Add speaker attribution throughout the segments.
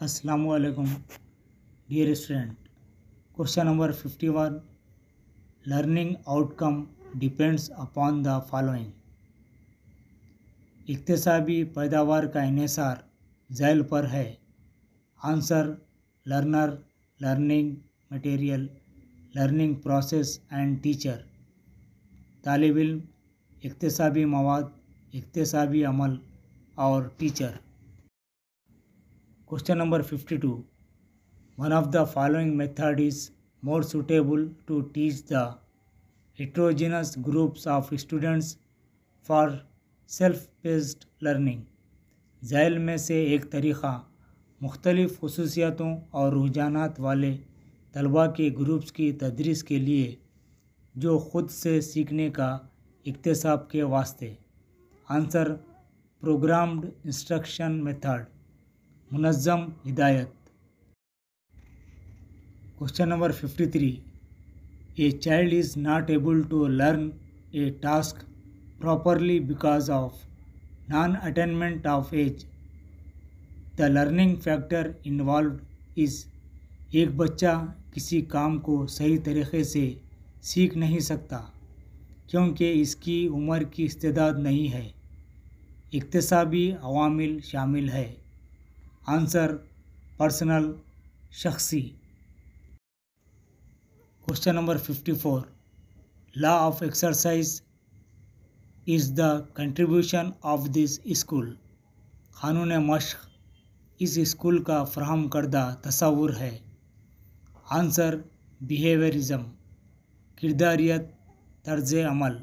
Speaker 1: Assalamu alaikum, dear student. Question number 51. Learning outcome depends upon the following. इक्तिसाबी पैदावार का इन्हिसार झैल पर है. Answer: learner, learning material, learning process and teacher. तालिब इल्म, इक्तिसाबी मवाद, इक्तिसाबी अमल और teacher. Question number 52. One of the following method is more suitable to teach the heterogeneous groups of students for self-paced learning. Zail में से एक तरीक़ा मुख्तलिफ़ ख़ुसूसियातों और रुझानात वाले तलबा के ग्रुप्स की तदरीस के लिए जो ख़ुद से सीखने का इक्तिसाब के वास्ते. आंसर: प्रोग्राम्ड इंस्ट्रक्शन मेथड, मुनज़्ज़म हिदायत. Question number 53. A child is not able to learn a task properly because of non-attainment of age. The learning factor involved is एक बच्चा किसी काम को सही तरीक़े से सीख नहीं सकता क्योंकि इसकी उम्र की इस्तेदाद नहीं है. इक्तिसाबी अवामिल शामिल है. आंसर: पर्सनल, शख्सी. Question number 54. Law of exercise is the contribution of this school. क़ानून मश्क़ इस स्कूल का फ़राहम करदा तसव्वुर है. आंसर: बिहेवियरिज़म, किरदारियत, तर्ज़ अमल.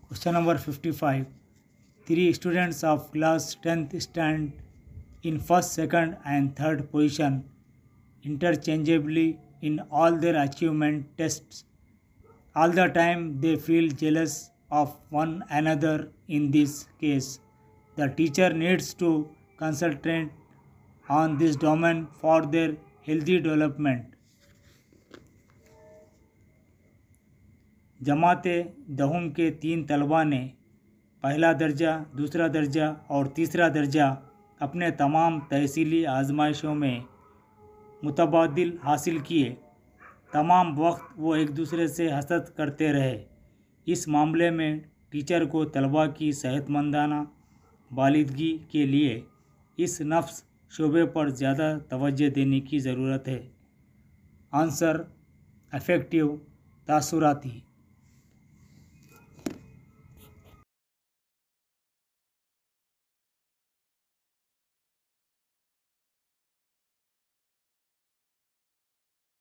Speaker 1: Question number 55. 3 students of class 10th stand in first, second and third position interchangeably in all their achievement tests. All the time they feel jealous of one another. In this case, the teacher needs to concentrate on this domain for their healthy development. जमात दहुम के 3 तलबा ने पहला दर्जा, दूसरा दर्जा और तीसरा दर्जा अपने तमाम तहसीली आजमाइशों में मुतबादिल हासिल किए. तमाम वक्त वो एक दूसरे से हसद करते रहे. इस मामले में टीचर को तलबा की सेहतमंदाना बालिदगी के लिए इस नफ्स शोबे पर ज़्यादा तवज्जो देने की ज़रूरत है. Answer: affective तासुराती.